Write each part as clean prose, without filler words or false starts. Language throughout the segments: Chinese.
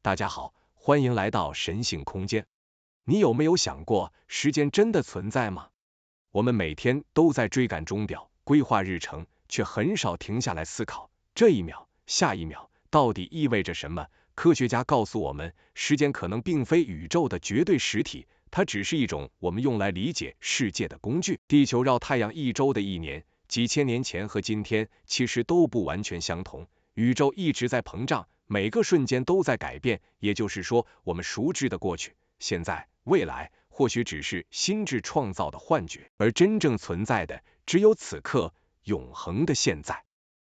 大家好，欢迎来到神性空间。你有没有想过，时间真的存在吗？我们每天都在追赶钟表，规划日程，却很少停下来思考，这一秒、下一秒到底意味着什么？科学家告诉我们，时间可能并非宇宙的绝对实体，它只是一种我们用来理解世界的工具。地球绕太阳一周的一年，几千年前和今天其实都不完全相同。宇宙一直在膨胀，每个瞬间都在改变，也就是说，我们熟知的过去、现在、未来，或许只是心智创造的幻觉，而真正存在的只有此刻永恒的现在。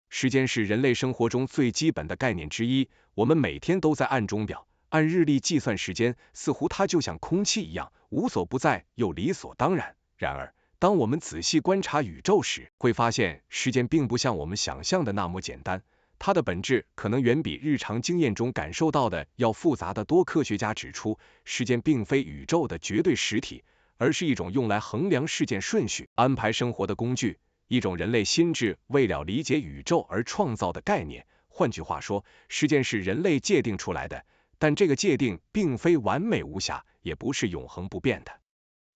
时间是人类生活中最基本的概念之一，我们每天都在按钟表、按日历计算时间，似乎它就像空气一样，无所不在又理所当然。然而，当我们仔细观察宇宙时，会发现时间并不像我们想象的那么简单。它的本质可能远比日常经验中感受到的要复杂得多。科学家指出，时间并非宇宙的绝对实体，而是一种用来衡量事件顺序、安排生活的工具，一种人类心智为了理解宇宙而创造的概念。换句话说，时间是人类界定出来的，但这个界定并非完美无瑕，也不是永恒不变的。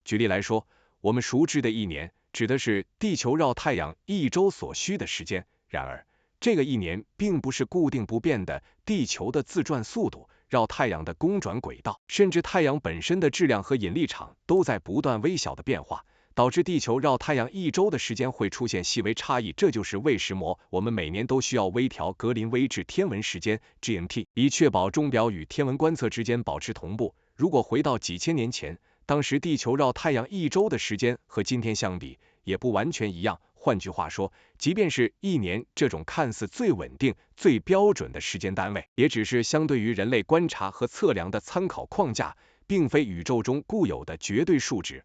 举例来说，我们熟知的一年指的是地球绕太阳一周所需的时间，然而这个一年并不是固定不变的，地球的自转速度、绕太阳的公转轨道，甚至太阳本身的质量和引力场都在不断微小的变化，导致地球绕太阳一周的时间会出现细微差异。这就是为什么我们每年都需要微调格林威治天文时间 GMT， 以确保钟表与天文观测之间保持同步。如果回到几千年前，当时地球绕太阳一周的时间和今天相比，也不完全一样。换句话说，即便是一年这种看似最稳定、最标准的时间单位，也只是相对于人类观察和测量的参考框架，并非宇宙中固有的绝对数值。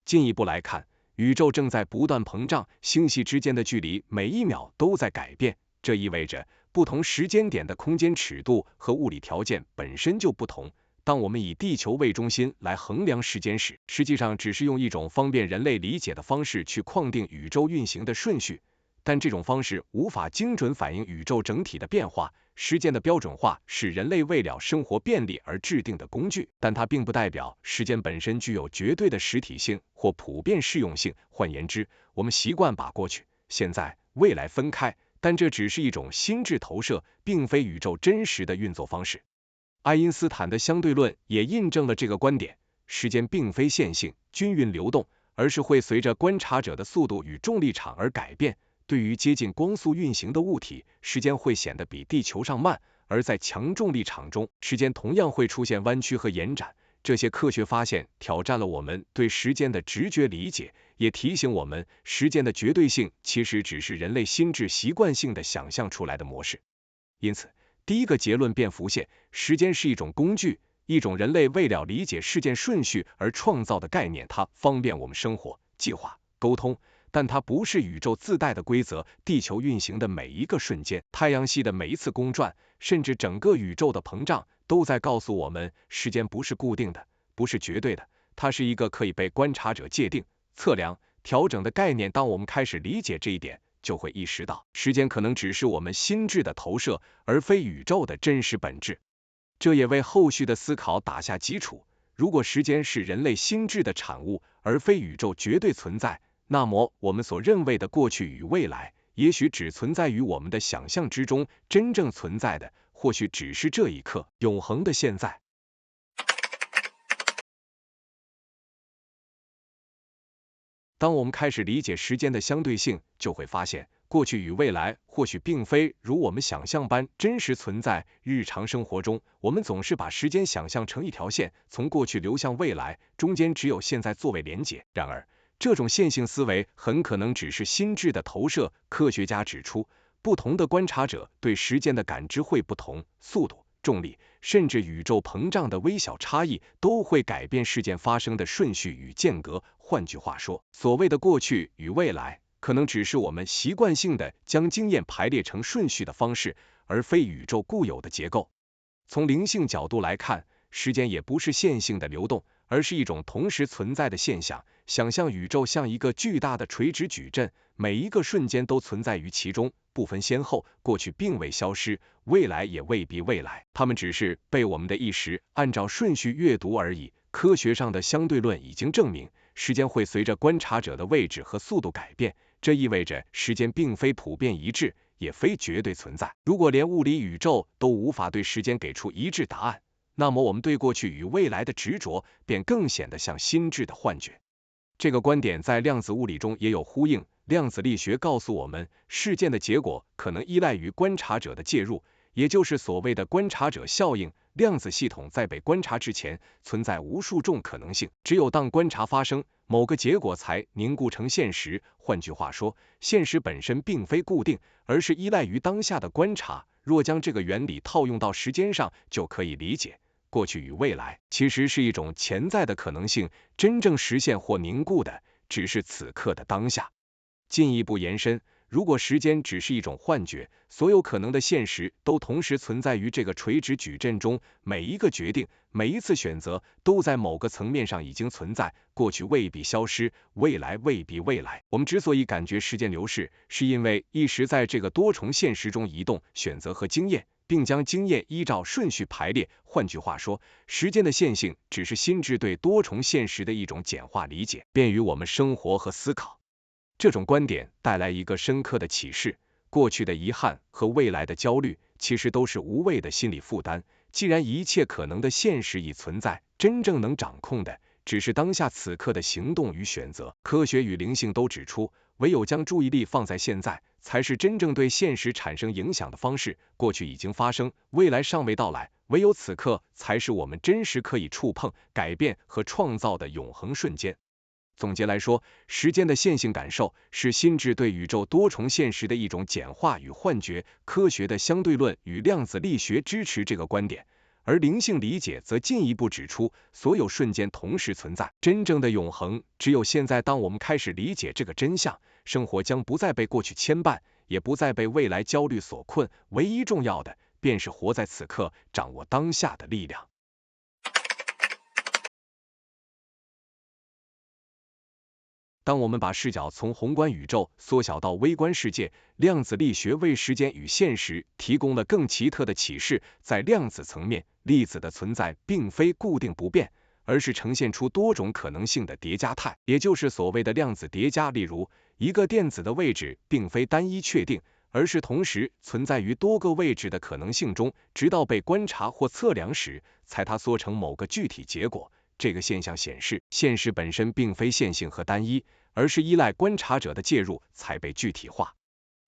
进一步来看，宇宙正在不断膨胀，星系之间的距离每一秒都在改变，这意味着不同时间点的空间尺度和物理条件本身就不同。当我们以地球为中心来衡量时间时，实际上只是用一种方便人类理解的方式去框定宇宙运行的顺序，但这种方式无法精准反映宇宙整体的变化。时间的标准化是人类为了生活便利而制定的工具，但它并不代表时间本身具有绝对的实体性或普遍适用性。换言之，我们习惯把过去、现在、未来分开，但这只是一种心智投射，并非宇宙真实的运作方式。爱因斯坦的相对论也印证了这个观点，时间并非线性、均匀流动，而是会随着观察者的速度与重力场而改变。对于接近光速运行的物体，时间会显得比地球上慢，而在强重力场中，时间同样会出现弯曲和延展。这些科学发现挑战了我们对时间的直觉理解，也提醒我们，时间的绝对性其实只是人类心智习惯性的想象出来的模式。因此，第一个结论便浮现，时间是一种工具，一种人类为了理解事件顺序而创造的概念，它方便我们生活、计划、沟通，但它不是宇宙自带的规则。地球运行的每一个瞬间，太阳系的每一次公转，甚至整个宇宙的膨胀，都在告诉我们，时间不是固定的，不是绝对的，它是一个可以被观察者界定、测量、调整的概念。当我们开始理解这一点，就会意识到，时间可能只是我们心智的投射，而非宇宙的真实本质。这也为后续的思考打下基础。如果时间是人类心智的产物，而非宇宙绝对存在，那么我们所认为的过去与未来，也许只存在于我们的想象之中，真正存在的，或许只是这一刻永恒的现在。当我们开始理解时间的相对性，就会发现，过去与未来或许并非如我们想象般真实存在。日常生活中，我们总是把时间想象成一条线，从过去流向未来，中间只有现在作为连结。然而，这种线性思维很可能只是心智的投射。科学家指出，不同的观察者对时间的感知会不同，速度、重力，甚至宇宙膨胀的微小差异都会改变事件发生的顺序与间隔。换句话说，所谓的过去与未来，可能只是我们习惯性的将经验排列成顺序的方式，而非宇宙固有的结构。从灵性角度来看，时间也不是线性的流动，而是一种同时存在的现象。想象宇宙像一个巨大的垂直矩阵，每一个瞬间都存在于其中，不分先后，过去并未消失，未来也未必未来，它们只是被我们的意识按照顺序阅读而已。科学上的相对论已经证明，时间会随着观察者的位置和速度改变，这意味着时间并非普遍一致，也非绝对存在。如果连物理宇宙都无法对时间给出一致答案，那么我们对过去与未来的执着便更显得像心智的幻觉。这个观点在量子物理中也有呼应。量子力学告诉我们，事件的结果可能依赖于观察者的介入，也就是所谓的观察者效应。量子系统在被观察之前，存在无数种可能性，只有当观察发生，某个结果才凝固成现实。换句话说，现实本身并非固定，而是依赖于当下的观察。若将这个原理套用到时间上，就可以理解，过去与未来其实是一种潜在的可能性，真正实现或凝固的只是此刻的当下。进一步延伸，如果时间只是一种幻觉，所有可能的现实都同时存在于这个垂直矩阵中，每一个决定，每一次选择都在某个层面上已经存在，过去未必消失，未来未必未来。我们之所以感觉时间流逝，是因为意识在这个多重现实中移动、选择和经验，并将经验依照顺序排列。换句话说，时间的线性只是心智对多重现实的一种简化理解，便于我们生活和思考。这种观点带来一个深刻的启示：过去的遗憾和未来的焦虑，其实都是无谓的心理负担。既然一切可能的现实已存在，真正能掌控的只是当下此刻的行动与选择。科学与灵性都指出，唯有将注意力放在现在，才是真正对现实产生影响的方式。过去已经发生，未来尚未到来，唯有此刻才是我们真实可以触碰、改变和创造的永恒瞬间。总结来说，时间的线性感受是心智对宇宙多重现实的一种简化与幻觉。科学的相对论与量子力学支持这个观点，而灵性理解则进一步指出，所有瞬间同时存在，真正的永恒只有现在。当我们开始理解这个真相，生活将不再被过去牵绊，也不再被未来焦虑所困。唯一重要的，便是活在此刻，掌握当下的力量。当我们把视角从宏观宇宙缩小到微观世界，量子力学为时间与现实提供了更奇特的启示。在量子层面，粒子的存在并非固定不变，而是呈现出多种可能性的叠加态，也就是所谓的量子叠加。例如，一个电子的位置并非单一确定，而是同时存在于多个位置的可能性中，直到被观察或测量时，才它缩成某个具体结果。这个现象显示，现实本身并非线性和单一，而是依赖观察者的介入才被具体化。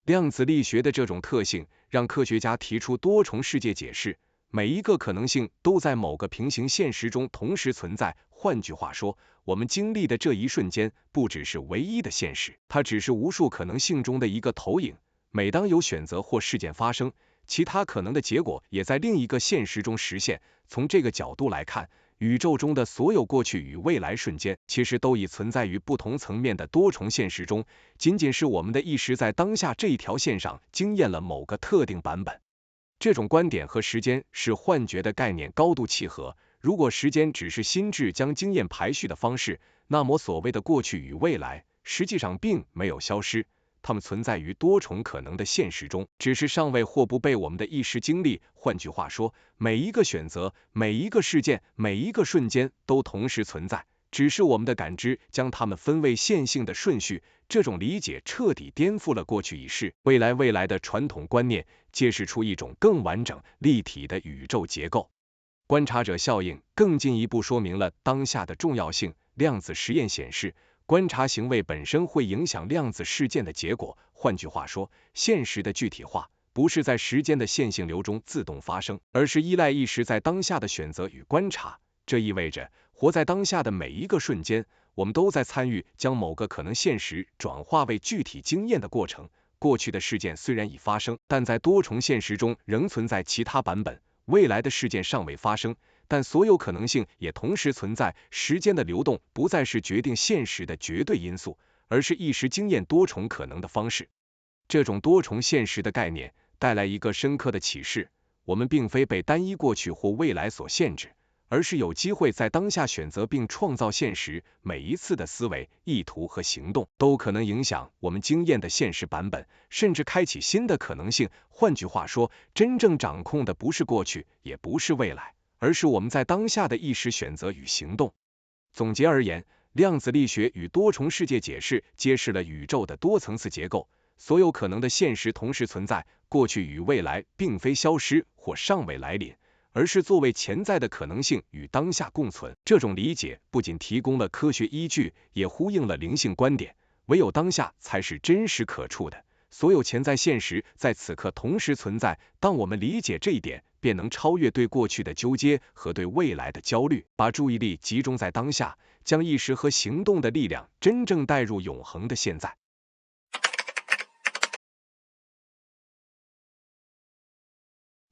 量子力学的这种特性让科学家提出多重世界解释，每一个可能性都在某个平行现实中同时存在。换句话说，我们经历的这一瞬间不只是唯一的现实，它只是无数可能性中的一个投影。每当有选择或事件发生，其他可能的结果也在另一个现实中实现。从这个角度来看，宇宙中的所有过去与未来瞬间，其实都已存在于不同层面的多重现实中，仅仅是我们的意识在当下这一条线上经验了某个特定版本。这种观点和时间是幻觉的概念高度契合。如果时间只是心智将经验排序的方式，那么所谓的过去与未来，实际上并没有消失，它们存在于多重可能的现实中，只是尚未或不被我们的意识经历。换句话说，每一个选择、每一个事件、每一个瞬间都同时存在，只是我们的感知将它们分为线性的顺序。这种理解彻底颠覆了过去已逝、未来的传统观念，揭示出一种更完整、立体的宇宙结构。观察者效应更进一步说明了当下的重要性。量子实验显示，观察行为本身会影响量子事件的结果。换句话说，现实的具体化不是在时间的线性流中自动发生，而是依赖意识在当下的选择与观察。这意味着，活在当下的每一个瞬间，我们都在参与将某个可能现实转化为具体经验的过程。过去的事件虽然已发生，但在多重现实中仍存在其他版本。未来的事件尚未发生，但所有可能性也同时存在。时间的流动不再是决定现实的绝对因素，而是意识经验多重可能的方式。这种多重现实的概念带来一个深刻的启示：我们并非被单一过去或未来所限制，而是有机会在当下选择并创造现实。每一次的思维、意图和行动都可能影响我们经验的现实版本，甚至开启新的可能性。换句话说，真正掌控的不是过去，也不是未来，而是我们在当下的意识选择与行动。总结而言，量子力学与多重世界解释揭示了宇宙的多层次结构，所有可能的现实同时存在，过去与未来并非消失或尚未来临，而是作为潜在的可能性与当下共存。这种理解不仅提供了科学依据，也呼应了灵性观点，唯有当下才是真实可触的，所有潜在现实在此刻同时存在。当我们理解这一点，便能超越对过去的纠结和对未来的焦虑，把注意力集中在当下，将意识和行动的力量真正带入永恒的现在。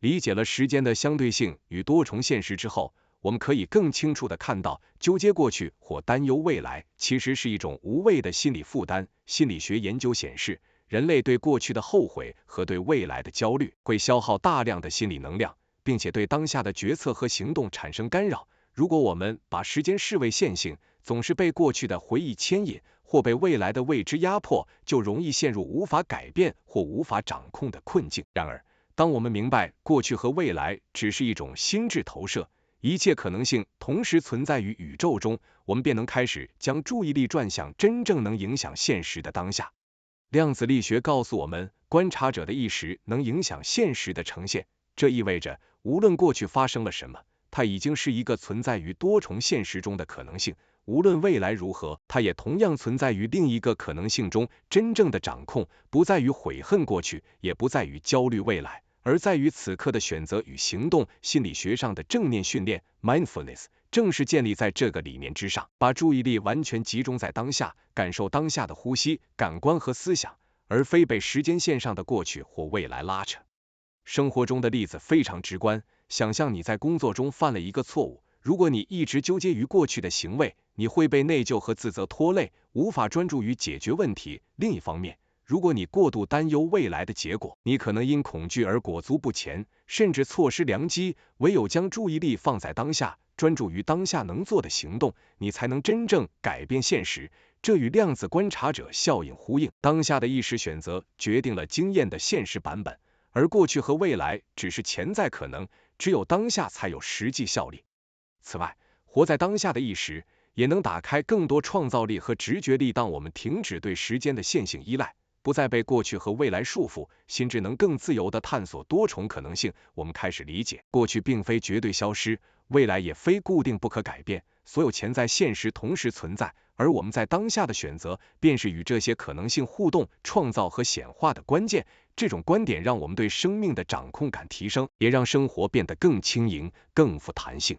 理解了时间的相对性与多重现实之后，我们可以更清楚地看到，纠结过去或担忧未来其实是一种无谓的心理负担。心理学研究显示，人类对过去的后悔和对未来的焦虑会消耗大量的心理能量，并且对当下的决策和行动产生干扰。如果我们把时间视为线性，总是被过去的回忆牵引，或被未来的未知压迫，就容易陷入无法改变或无法掌控的困境。然而，当我们明白过去和未来只是一种心智投射，一切可能性同时存在于宇宙中，我们便能开始将注意力转向真正能影响现实的当下。量子力学告诉我们，观察者的意识能影响现实的呈现，这意味着无论过去发生了什么，它已经是一个存在于多重现实中的可能性；无论未来如何，它也同样存在于另一个可能性中。真正的掌控不在于悔恨过去，也不在于焦虑未来，而在于此刻的选择与行动。心理学上的正念训练 mindfulness 正是建立在这个理念之上，把注意力完全集中在当下，感受当下的呼吸、感官和思想，而非被时间线上的过去或未来拉扯。生活中的例子非常直观，想象你在工作中犯了一个错误，如果你一直纠结于过去的行为，你会被内疚和自责拖累，无法专注于解决问题。另一方面，如果你过度担忧未来的结果，你可能因恐惧而裹足不前，甚至错失良机。唯有将注意力放在当下，专注于当下能做的行动，你才能真正改变现实。这与量子观察者效应呼应，当下的意识选择决定了经验的现实版本，而过去和未来只是潜在可能，只有当下才有实际效力。此外，活在当下的意识也能打开更多创造力和直觉力。当我们停止对时间的线性依赖，不再被过去和未来束缚，心智能更自由地探索多重可能性。我们开始理解，过去并非绝对消失，未来也非固定不可改变，所有潜在现实同时存在，而我们在当下的选择便是与这些可能性互动、创造和显化的关键。这种观点让我们对生命的掌控感提升，也让生活变得更轻盈、更富弹性。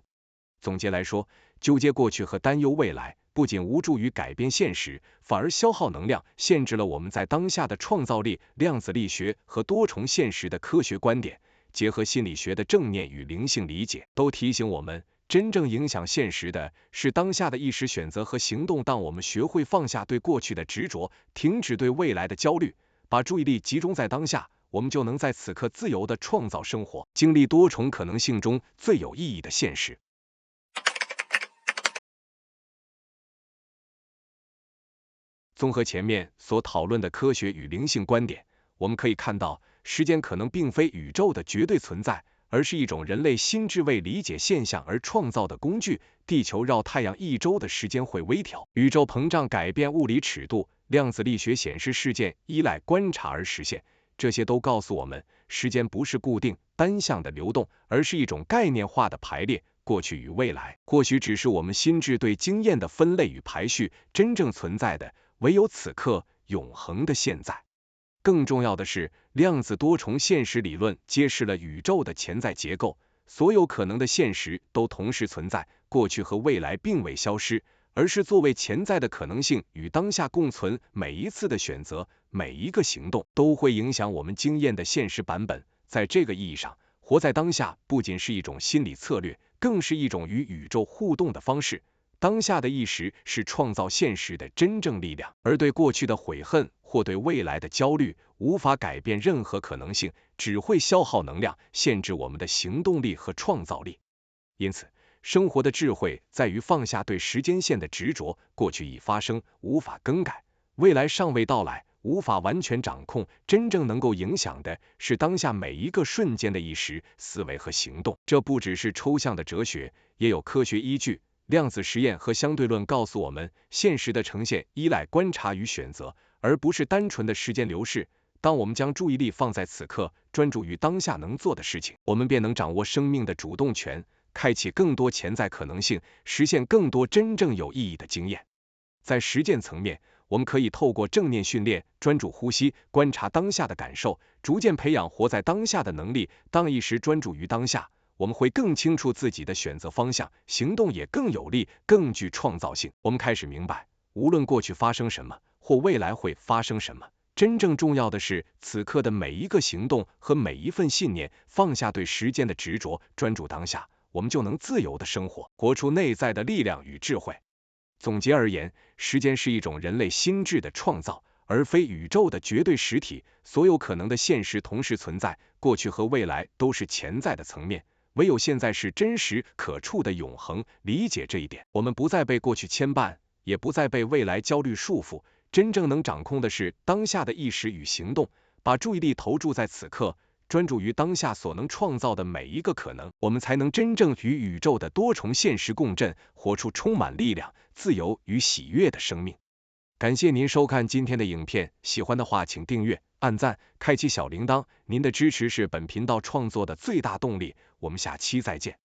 总结来说，纠结过去和担忧未来不仅无助于改变现实，反而消耗能量，限制了我们在当下的创造力。量子力学和多重现实的科学观点，结合心理学的正念与灵性理解，都提醒我们，真正影响现实的是当下的意识选择和行动。当我们学会放下对过去的执着，停止对未来的焦虑，把注意力集中在当下，我们就能在此刻自由地创造生活，经历多重可能性中最有意义的现实。综合前面所讨论的科学与灵性观点，我们可以看到，时间可能并非宇宙的绝对存在，而是一种人类心智为理解现象而创造的工具。地球绕太阳1周的时间会微调，宇宙膨胀改变物理尺度，量子力学显示事件依赖观察而实现。这些都告诉我们，时间不是固定单向的流动，而是一种概念化的排列。过去与未来或许只是我们心智对经验的分类与排序，真正存在的唯有此刻永恒的现在。更重要的是，量子多重现实理论揭示了宇宙的潜在结构，所有可能的现实都同时存在，过去和未来并未消失，而是作为潜在的可能性与当下共存。每一次的选择，每一个行动，都会影响我们经验的现实版本。在这个意义上，活在当下不仅是一种心理策略，更是一种与宇宙互动的方式。当下的意识是创造现实的真正力量，而对过去的悔恨或对未来的焦虑无法改变任何可能性，只会消耗能量，限制我们的行动力和创造力。因此，生活的智慧在于放下对时间线的执着，过去已发生，无法更改；未来尚未到来，无法完全掌控。真正能够影响的是当下每一个瞬间的意识、思维和行动。这不只是抽象的哲学，也有科学依据。量子实验和相对论告诉我们，现实的呈现依赖观察与选择，而不是单纯的时间流逝。当我们将注意力放在此刻，专注于当下能做的事情，我们便能掌握生命的主动权，开启更多潜在可能性，实现更多真正有意义的经验。在实践层面，我们可以透过正念训练、专注呼吸、观察当下的感受，逐渐培养活在当下的能力。当一时专注于当下，我们会更清楚自己的选择方向，行动也更有力、更具创造性。我们开始明白，无论过去发生什么，或未来会发生什么，真正重要的是此刻的每一个行动和每一份信念。放下对时间的执着，专注当下，我们就能自由的生活，活出内在的力量与智慧。总结而言，时间是一种人类心智的创造，而非宇宙的绝对实体。所有可能的现实同时存在，过去和未来都是潜在的层面，唯有现在是真实可触的永恒。理解这一点，我们不再被过去牵绊，也不再被未来焦虑束缚，真正能掌控的是当下的意识与行动。把注意力投注在此刻，专注于当下所能创造的每一个可能，我们才能真正与宇宙的多重现实共振，活出充满力量、自由与喜悦的生命。感谢您收看今天的影片，喜欢的话请订阅、按赞、开启小铃铛，您的支持是本频道创作的最大动力。我们下期再见。